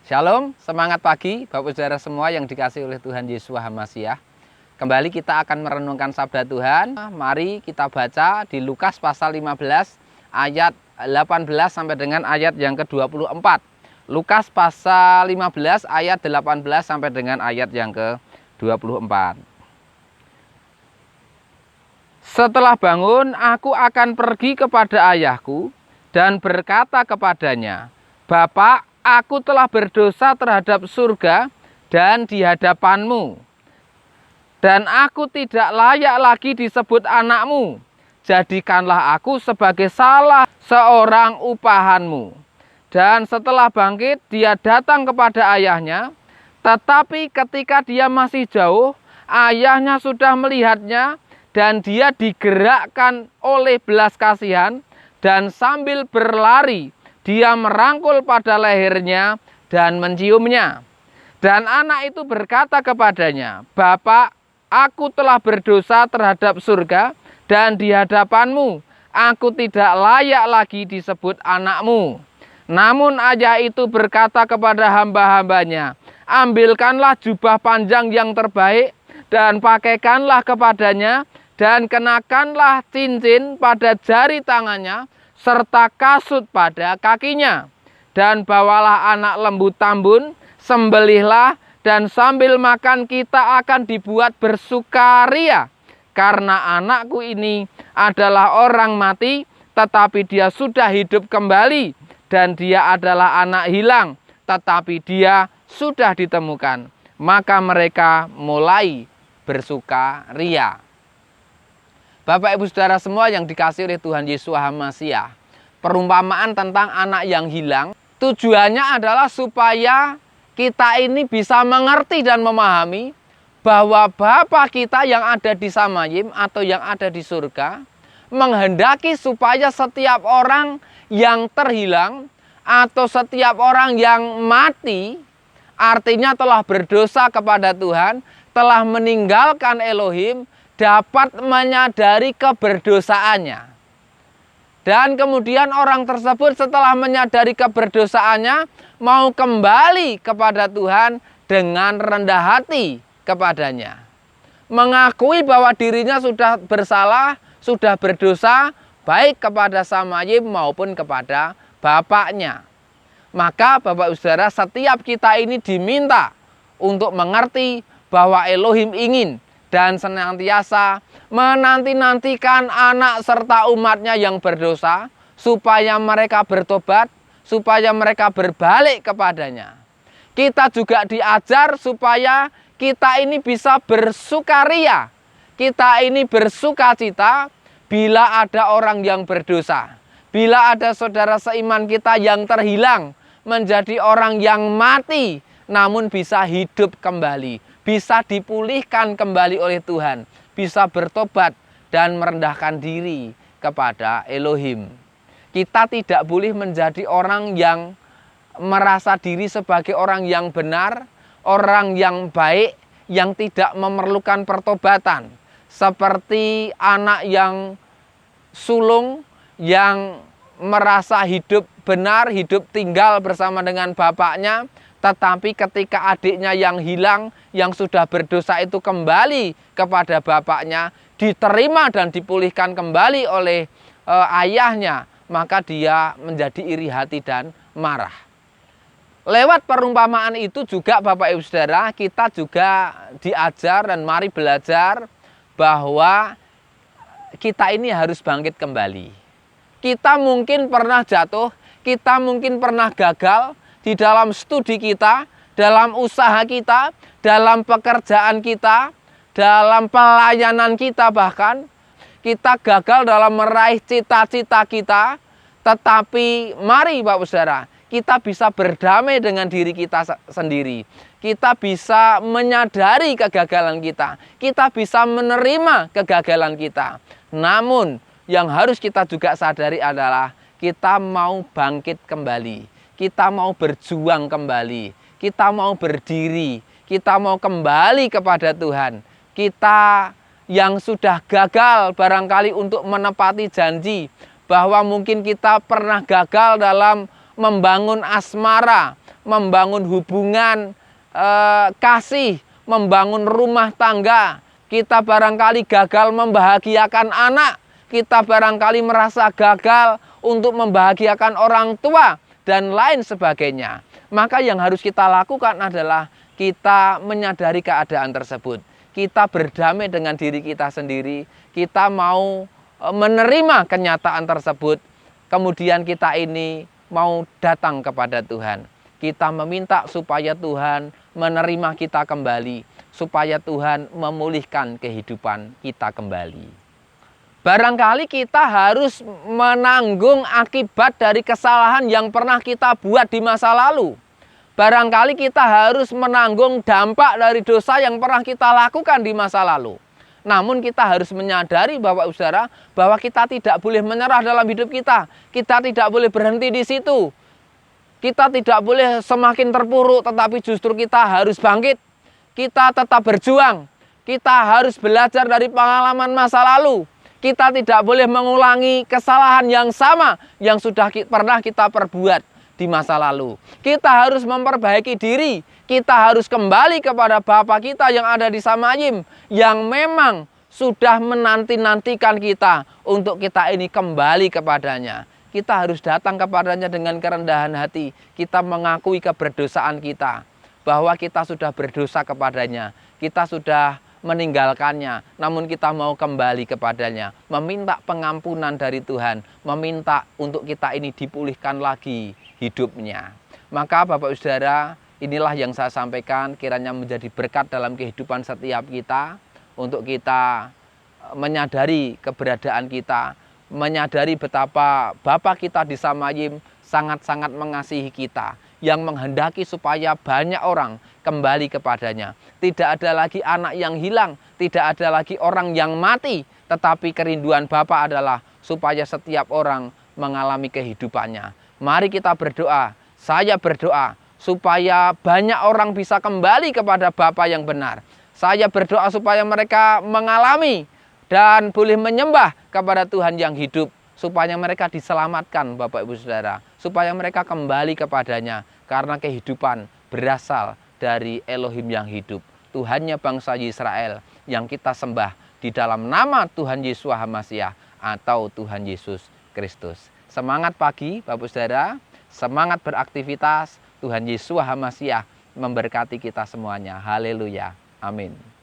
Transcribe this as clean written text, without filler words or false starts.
Shalom, semangat pagi Bapak Saudara semua yang dikasihi oleh Tuhan Yesus Hamasiah. Kembali kita akan merenungkan sabda Tuhan. Mari kita baca di Lukas pasal 15 ayat 18 sampai dengan ayat yang ke-24. Lukas pasal 15 ayat 18 sampai dengan ayat yang ke-24. Setelah bangun, aku akan pergi kepada ayahku dan berkata kepadanya, Bapak, aku telah berdosa terhadap surga dan di hadapanmu. Dan aku tidak layak lagi disebut anakmu. Jadikanlah aku sebagai salah seorang upahanmu. Dan setelah bangkit, dia datang kepada ayahnya. Tetapi ketika dia masih jauh, ayahnya sudah melihatnya. Dan dia digerakkan oleh belas kasihan. Dan sambil berlari, dia merangkul pada lehernya dan menciumnya. Dan anak itu berkata kepadanya, Bapak, aku telah berdosa terhadap surga dan di hadapanmu. Aku tidak layak lagi disebut anakmu. Namun ayah itu berkata kepada hamba-hambanya, ambilkanlah jubah panjang yang terbaik dan pakaikanlah kepadanya dan kenakanlah cincin pada jari tangannya serta kasut pada kakinya. Dan bawalah anak lembu tambun, sembelihlah, dan sambil makan kita akan dibuat bersukaria. Karena anakku ini adalah orang mati, tetapi dia sudah hidup kembali. Dan dia adalah anak hilang, tetapi dia sudah ditemukan. Maka mereka mulai bersukaria. Bapak Ibu Saudara semua yang dikasihi oleh Tuhan Yesus Hamasiah, perumpamaan tentang anak yang hilang tujuannya adalah supaya kita ini bisa mengerti dan memahami bahwa Bapa kita yang ada di Samayim atau yang ada di surga menghendaki supaya setiap orang yang terhilang atau setiap orang yang mati, artinya telah berdosa kepada Tuhan, telah meninggalkan Elohim, dapat menyadari keberdosaannya. Dan kemudian orang tersebut setelah menyadari keberdosaannya mau kembali kepada Tuhan dengan rendah hati kepadanya. Mengakui bahwa dirinya sudah bersalah, sudah berdosa, baik kepada Samayim maupun kepada bapaknya. Maka Bapak Saudara, setiap kita ini diminta untuk mengerti bahwa Elohim ingin dan senantiasa menanti-nantikan anak serta umatnya yang berdosa, supaya mereka bertobat, supaya mereka berbalik kepadanya. Kita juga diajar supaya kita ini bisa bersukaria, kita ini bersukacita bila ada orang yang berdosa, bila ada saudara seiman kita yang terhilang, menjadi orang yang mati, namun bisa hidup kembali, bisa dipulihkan kembali oleh Tuhan, bisa bertobat dan merendahkan diri kepada Elohim. Kita tidak boleh menjadi orang yang merasa diri sebagai orang yang benar, orang yang baik, yang tidak memerlukan pertobatan. Seperti anak yang sulung yang merasa hidup benar, hidup tinggal bersama dengan bapaknya, tetapi ketika adiknya yang hilang, yang sudah berdosa itu kembali kepada bapaknya, diterima dan dipulihkan kembali oleh ayahnya, maka dia menjadi iri hati dan marah. Lewat perumpamaan itu juga Bapak Ibu Saudara, kita juga diajar dan mari belajar bahwa kita ini harus bangkit kembali. Kita mungkin pernah jatuh, kita mungkin pernah gagal di dalam studi kita, dalam usaha kita, dalam pekerjaan kita, dalam pelayanan kita bahkan. Kita gagal dalam meraih cita-cita kita, tetapi mari Bapak Saudara, kita bisa berdamai dengan diri kita sendiri. Kita bisa menyadari kegagalan kita. Kita bisa menerima kegagalan kita. Namun yang harus kita juga sadari adalah kita mau bangkit kembali. Kita mau berjuang kembali. Kita mau berdiri. Kita mau kembali kepada Tuhan. Kita yang sudah gagal barangkali untuk menepati janji, bahwa mungkin kita pernah gagal dalam membangun asmara, membangun hubungan kasih, membangun rumah tangga. Kita barangkali gagal membahagiakan anak, kita barangkali merasa gagal untuk membahagiakan orang tua, dan lain sebagainya. Maka yang harus kita lakukan adalah kita menyadari keadaan tersebut. Kita berdamai dengan diri kita sendiri, kita mau menerima kenyataan tersebut, kemudian kita ini mau datang kepada Tuhan. Kita meminta supaya Tuhan menerima kita kembali, supaya Tuhan memulihkan kehidupan kita kembali. Barangkali kita harus menanggung akibat dari kesalahan yang pernah kita buat di masa lalu. Barangkali kita harus menanggung dampak dari dosa yang pernah kita lakukan di masa lalu. Namun kita harus menyadari Bapak Ibu Saudara bahwa kita tidak boleh menyerah dalam hidup kita. Kita tidak boleh berhenti di situ. Kita tidak boleh semakin terpuruk, tetapi justru kita harus bangkit. Kita tetap berjuang. Kita harus belajar dari pengalaman masa lalu. Kita tidak boleh mengulangi kesalahan yang sama yang sudah pernah kita perbuat di masa lalu. Kita harus memperbaiki diri. Kita harus kembali kepada Bapa kita yang ada di Samayim, yang memang sudah menanti-nantikan kita untuk kita ini kembali kepadanya. Kita harus datang kepadanya dengan kerendahan hati. Kita mengakui keberdosaan kita, bahwa kita sudah berdosa kepadanya. Kita sudah meninggalkannya, namun kita mau kembali kepadanya, meminta pengampunan dari Tuhan, meminta untuk kita ini dipulihkan lagi hidupnya. Maka Bapak Ibu Saudara, inilah yang saya sampaikan, kiranya menjadi berkat dalam kehidupan setiap kita, untuk kita menyadari keberadaan kita, menyadari betapa Bapa kita di Samayim sangat-sangat mengasihi kita, yang menghendaki supaya banyak orang kembali kepadanya. Tidak ada lagi anak yang hilang, tidak ada lagi orang yang mati, tetapi kerinduan Bapa adalah supaya setiap orang mengalami kehidupannya. Mari kita berdoa, saya berdoa, supaya banyak orang bisa kembali kepada Bapa yang benar. Saya berdoa supaya mereka mengalami dan boleh menyembah kepada Tuhan yang hidup, supaya mereka diselamatkan Bapak Ibu Saudara, supaya mereka kembali kepadanya, karena kehidupan berasal dari Elohim yang hidup, Tuhannya bangsa Israel yang kita sembah di dalam nama Tuhan Yesus HaMasiah atau Tuhan Yesus Kristus. Semangat pagi Bapak Saudara, semangat beraktivitas. Tuhan Yesus HaMasiah memberkati kita semuanya. Haleluya. Amin.